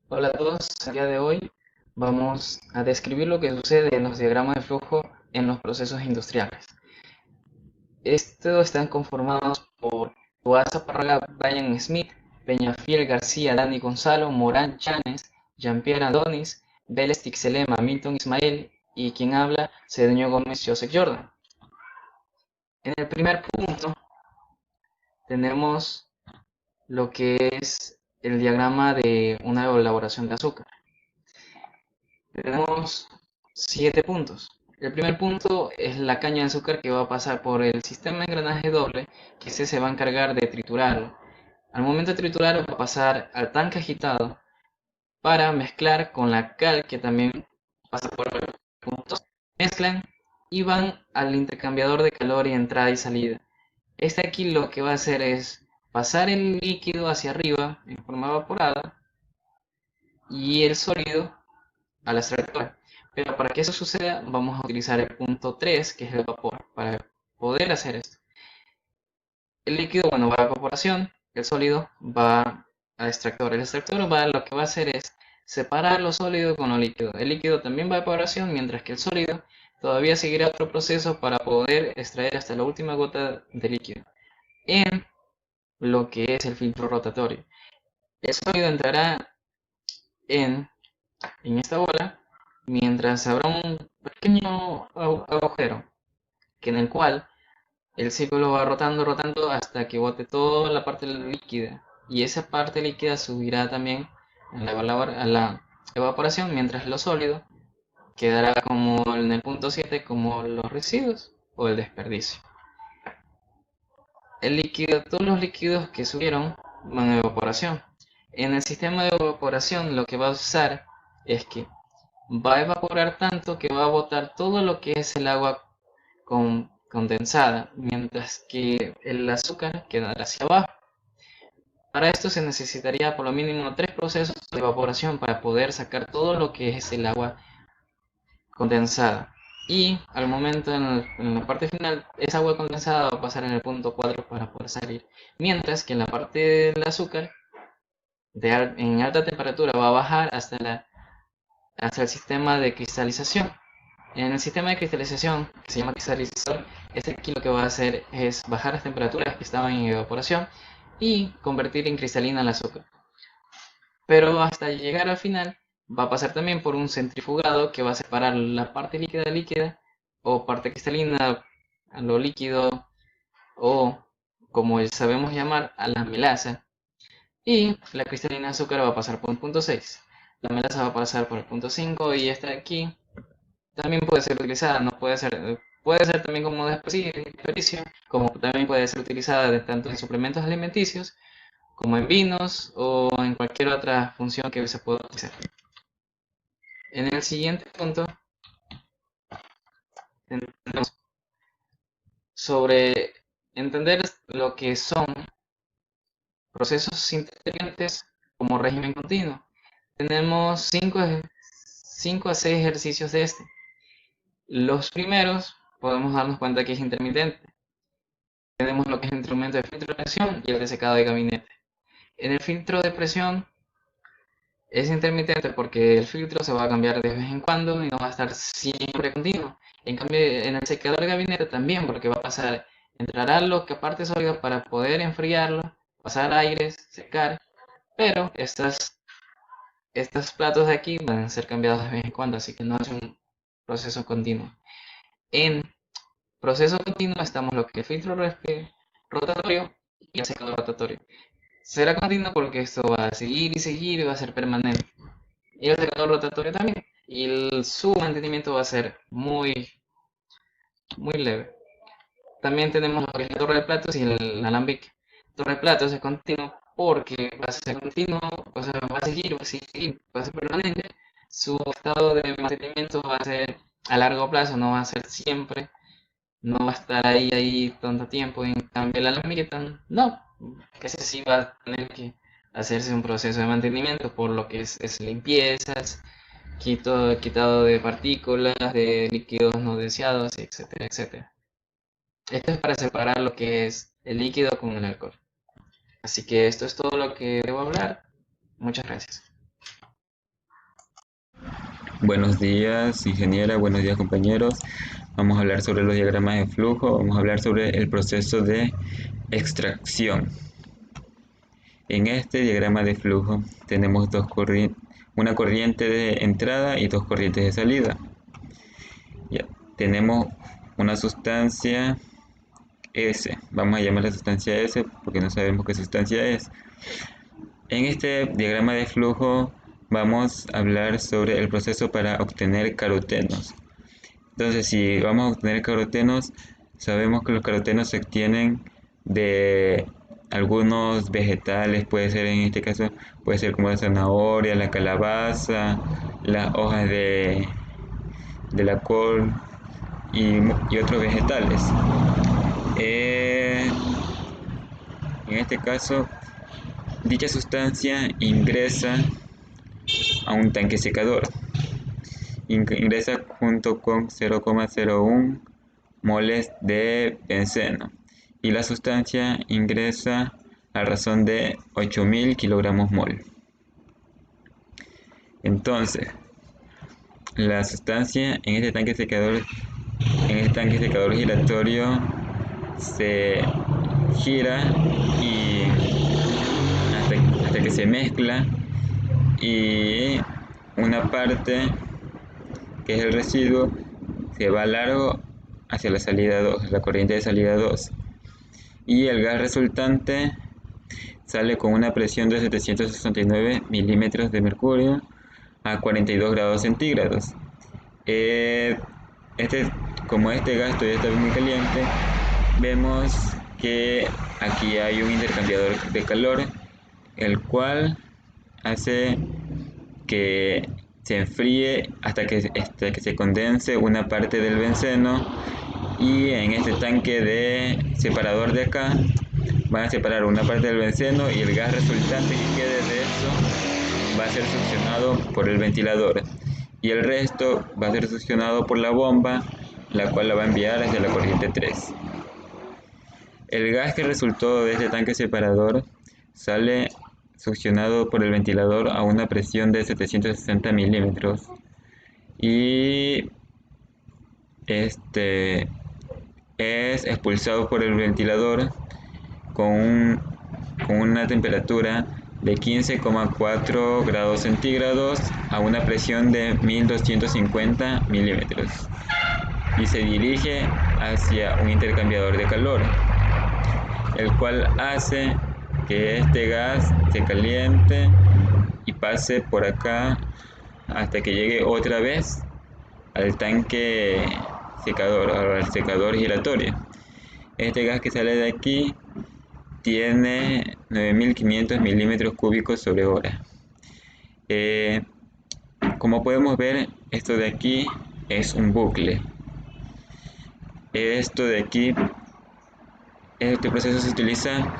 Hola a todos, el día de hoy vamos a describir lo que sucede en los diagramas de flujo en los procesos industriales. Estos están conformados por Tuasa Parraga, Brian Smith, Peñafiel García, Dani Gonzalo, Morán Chanes, Jean-Pierre Adonis, Vélez Tixelema, Milton Ismael y quien habla, Cedeño Gómez Joseph Jordan. En el primer punto tenemos lo que es el diagrama de una elaboración de azúcar. Tenemos 7 puntos. El primer punto es la caña de azúcar que va a pasar por el sistema de engranaje doble, que se va a encargar de triturarlo. Al momento de triturar va a pasar al tanque agitado para mezclar con la cal que también pasa por el punto. Mezclan y van al intercambiador de calor y entrada y salida. Este aquí lo que va a hacer es pasar el líquido hacia arriba en forma evaporada y el sólido a la extractora. Pero para que eso suceda, vamos a utilizar el punto 3, que es el vapor, para poder hacer esto. El líquido, bueno, va a evaporación, el sólido va al extractor. El extractor lo que va a hacer es separar lo sólido con lo líquido. El líquido también va a evaporación, mientras que el sólido todavía seguirá otro proceso para poder extraer hasta la última gota de líquido en lo que es el filtro rotatorio. El sólido entrará en, en esta bola, mientras habrá un pequeño agujero que en el cual el círculo va rotando, rotando hasta que bote toda la parte líquida y esa parte líquida subirá también a la evaporación, mientras lo sólido quedará como en el punto 7 como los residuos o el desperdicio. El líquido, todos los líquidos que subieron van a evaporación. En el sistema de evaporación lo que va a usar es que va a evaporar tanto que va a botar todo lo que es el agua condensada, mientras que el azúcar quedará hacia abajo. Para esto se necesitaría por lo mínimo 3 procesos de evaporación para poder sacar todo lo que es el agua condensada. Y al momento en la parte final, esa agua condensada va a pasar en el punto 4 para poder salir. Mientras que en la parte del azúcar, en alta temperatura, va a bajar hasta el sistema de cristalización. En el sistema de cristalización, que se llama cristalizador, este aquí lo que va a hacer es bajar las temperaturas que estaban en evaporación y convertir en cristalina el azúcar. Pero hasta llegar al final va a pasar también por un centrifugado que va a separar la parte líquida o parte cristalina a lo líquido o como sabemos llamar a la melaza, y la cristalina de azúcar va a pasar por un punto 6. La melaza va a pasar por el punto 5 y esta de aquí también puede ser utilizada, no puede ser también como desperdicio, como también puede ser utilizada tanto en suplementos alimenticios como en vinos o en cualquier otra función que se pueda utilizar. En el siguiente punto tenemos sobre entender lo que son procesos inteligentes como régimen continuo. Tenemos 5 a 6 ejercicios de este. Los primeros podemos darnos cuenta que es intermitente. Tenemos lo que es el instrumento de filtro de presión y el de secado de gabinete. En el filtro de presión es intermitente porque el filtro se va a cambiar de vez en cuando y no va a estar siempre continuo. En cambio, en el secador de gabinete también, porque va a pasar, entrará lo que aparte sólido para poder enfriarlo, pasar aires, secar, pero estos platos de aquí van a ser cambiados de vez en cuando, así que no es un proceso continuo. En proceso continuo estamos lo que es el filtro rotatorio y el secador rotatorio. Será continuo porque esto va a seguir y seguir y va a ser permanente. Y el secador rotatorio también. Y su mantenimiento va a ser muy leve. También tenemos lo que es la torre de platos y el alambique. Torre de platos es continuo porque va a ser continuo, o sea, va a ser permanente. Su estado de mantenimiento va a ser a largo plazo, no va a ser siempre, no va a estar ahí tanto tiempo. En cambio, el alambique no, que ese sí va a tener que hacerse un proceso de mantenimiento por lo que es limpiezas, quitado de partículas, de líquidos no deseados, etcétera, etcétera. Esto es para separar lo que es el líquido con el alcohol. Así que esto es todo lo que debo hablar. Muchas gracias. Buenos días, ingeniera, buenos días, compañeros. Vamos a hablar sobre los diagramas de flujo, vamos a hablar sobre el proceso de extracción. En este diagrama de flujo tenemos una corriente de entrada y dos corrientes de salida. Ya, tenemos una sustancia S, vamos a llamar la sustancia S porque no sabemos qué sustancia es. En este diagrama de flujo vamos a hablar sobre el proceso para obtener carotenos. Entonces, si vamos a obtener carotenos, sabemos que los carotenos se obtienen de algunos vegetales, puede ser en este caso, puede ser como la zanahoria, la calabaza, las hojas de la col y otros vegetales. En este caso, dicha sustancia ingresa a un tanque secador. Ingresa junto con 0,01 moles de benceno y la sustancia ingresa a razón de 8000 kilogramos mol. Entonces, la sustancia en este tanque secador giratorio se gira y hasta que se mezcla, y una parte que es el residuo se va largo hacia la salida 2, la corriente de salida 2, y el gas resultante sale con una presión de 769 milímetros de mercurio a 42 grados centígrados. Como este gas todavía está muy caliente, vemos que aquí hay un intercambiador de calor, el cual hace que se enfríe hasta que se condense una parte del benceno, y en este tanque de separador de acá van a separar una parte del benceno y el gas resultante que quede de eso va a ser succionado por el ventilador y el resto va a ser succionado por la bomba, la cual la va a enviar hacia la corriente 3. El gas que resultó de este tanque separador sale succionado por el ventilador a una presión de 760 milímetros y es expulsado por el ventilador con una temperatura de 15,4 grados centígrados a una presión de 1250 milímetros y se dirige hacia un intercambiador de calor, el cual hace que este gas se caliente y pase por acá hasta que llegue otra vez al tanque secador, al secador giratorio. Este gas que sale de aquí tiene 9500 milímetros cúbicos sobre hora. Como podemos ver, esto de aquí es un bucle. Esto de aquí, este proceso se utiliza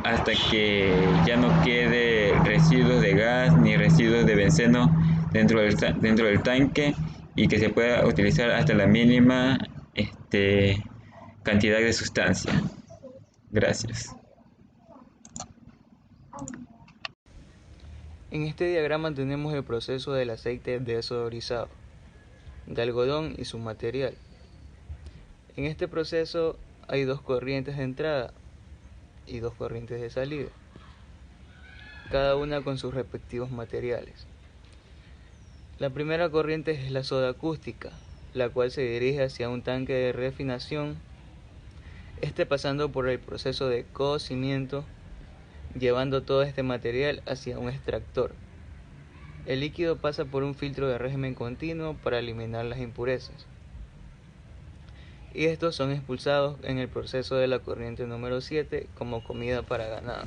hasta que ya no quede residuos de gas ni residuos de benceno dentro del tanque, y que se pueda utilizar hasta la mínima cantidad de sustancia. Gracias. En este diagrama tenemos el proceso del aceite desodorizado, de algodón y su material. En este proceso hay dos corrientes de entrada y dos corrientes de salida, cada una con sus respectivos materiales. La primera corriente es la soda acústica, la cual se dirige hacia un tanque de refinación, pasando por el proceso de cocimiento, llevando todo este material hacia un extractor. El líquido pasa por un filtro de régimen continuo para eliminar las impurezas, y estos son expulsados en el proceso de la corriente número 7 como comida para ganado.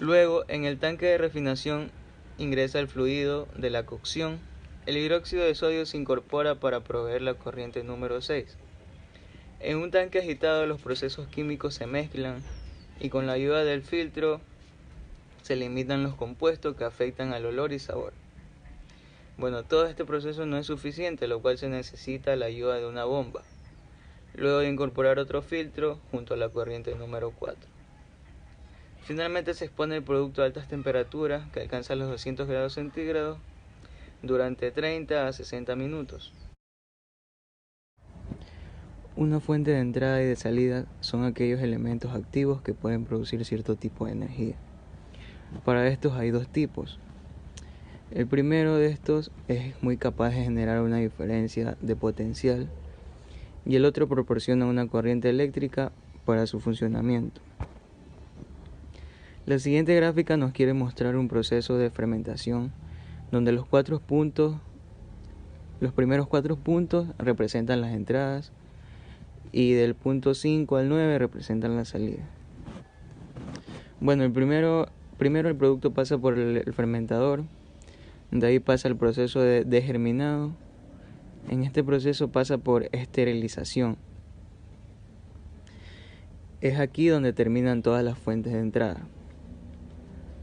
Luego, en el tanque de refinación ingresa el fluido de la cocción. El hidróxido de sodio se incorpora para proveer la corriente número 6. En un tanque agitado los procesos químicos se mezclan y con la ayuda del filtro se eliminan los compuestos que afectan al olor y sabor. Bueno, todo este proceso no es suficiente, lo cual se necesita la ayuda de una bomba, luego de incorporar otro filtro junto a la corriente número 4. Finalmente se expone el producto a altas temperaturas que alcanzan los 200 grados centígrados durante 30 a 60 minutos. Una fuente de entrada y de salida son aquellos elementos activos que pueden producir cierto tipo de energía. Para estos hay dos tipos. El primero de estos es muy capaz de generar una diferencia de potencial y el otro proporciona una corriente eléctrica para su funcionamiento. La siguiente gráfica nos quiere mostrar un proceso de fermentación donde los primeros 4 puntos representan las entradas y del punto 5 al 9 representan las salidas. Bueno, primero el producto pasa por el fermentador, de ahí pasa el proceso de germinado. En este proceso pasa por esterilización. Es aquí donde terminan todas las fuentes de entrada,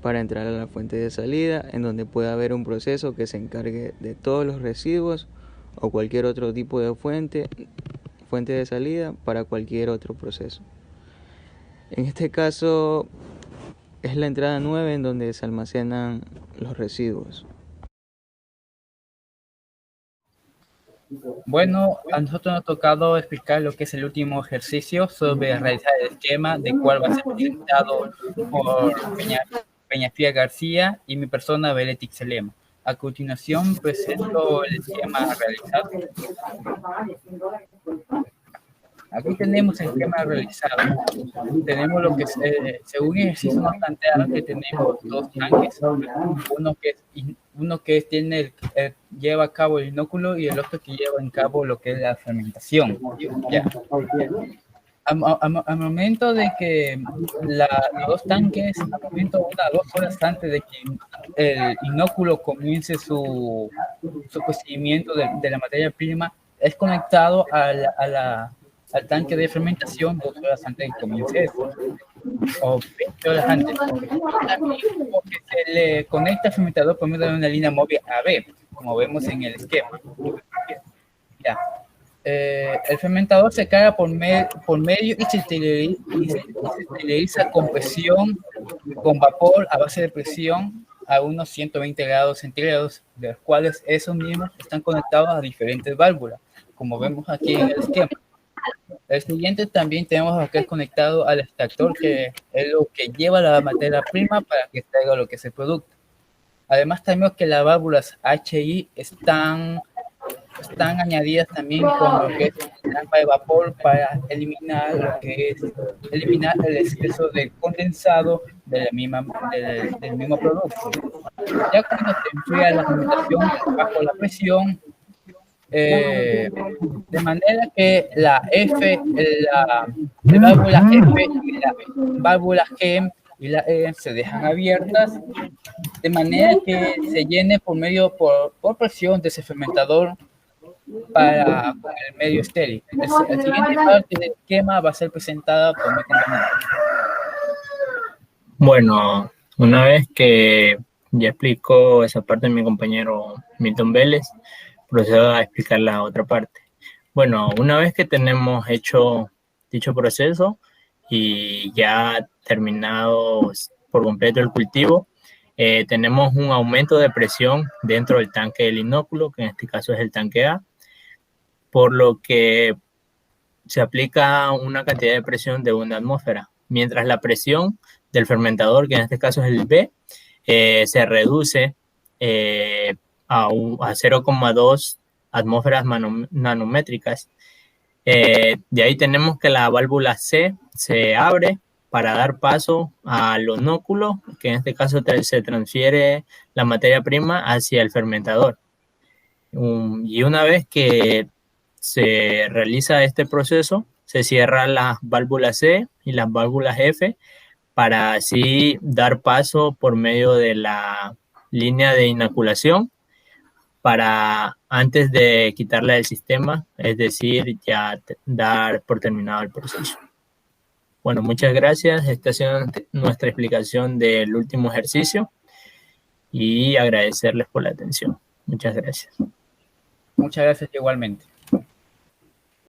para entrar a la fuente de salida, en donde puede haber un proceso que se encargue de todos los residuos o cualquier otro tipo de fuente de salida para cualquier otro proceso. En este caso es la entrada 9 en donde se almacenan los residuos. Bueno, a nosotros nos ha tocado explicar lo que es el último ejercicio sobre realizar el esquema de cuál va a ser presentado por Peñafía García y mi persona Beletic Selema. A continuación presento el esquema realizado. Aquí tenemos el esquema realizado. Tenemos lo que, según el ejercicio nos plantearon, que tenemos dos tanques, uno que lleva a cabo el inóculo y el otro que lleva a cabo lo que es la fermentación. Ya. Al momento de que los dos tanques, al momento 1 a 2 horas antes de que el inóculo comience su procedimiento de la materia prima, es conectado al tanque de fermentación 2 horas antes de que comience eso, o 20 horas antes, porque se le conecta al fermentador por medio de una línea móvil AB, como vemos en el esquema. Ya. El fermentador se carga por medio y se esteriliza con presión, con vapor a base de presión a unos 120 grados centígrados, de los cuales esos mismos están conectados a diferentes válvulas, como vemos aquí en el esquema. El siguiente también tenemos lo que es conectado al extractor, que es lo que lleva la materia prima para que extraiga lo que es el producto. Además tenemos que las válvulas HI están añadidas también con lo que es trampa de vapor para eliminar el exceso de condensado del mismo producto. Ya cuando se enfría la fermentación bajo la presión, de manera que la válvula F y la válvula G y la E se dejan abiertas, de manera que se llene por presión de ese fermentador con el medio estéril. La siguiente parte del esquema va a ser presentada por mi compañero. Bueno, una vez que ya explicó esa parte de mi compañero Milton Vélez, procedo a explicar la otra parte. Bueno, una vez que tenemos hecho dicho proceso y ya terminado por completo el cultivo, tenemos un aumento de presión dentro del tanque del inóculo, que en este caso es el tanque A, por lo que se aplica una cantidad de presión de 1 atmósfera, mientras la presión del fermentador, que en este caso es el B, se reduce a 0,2 atmósferas nanométricas. De ahí tenemos que la válvula C se abre para dar paso al inóculo, que en este caso se transfiere la materia prima hacia el fermentador. Y una vez que se realiza este proceso, se cierran las válvulas C y las válvulas F para así dar paso por medio de la línea de inoculación para antes de quitarla del sistema, es decir, ya dar por terminado el proceso. Bueno, muchas gracias. Esta ha sido nuestra explicación del último ejercicio y agradecerles por la atención. Muchas gracias. Muchas gracias igualmente.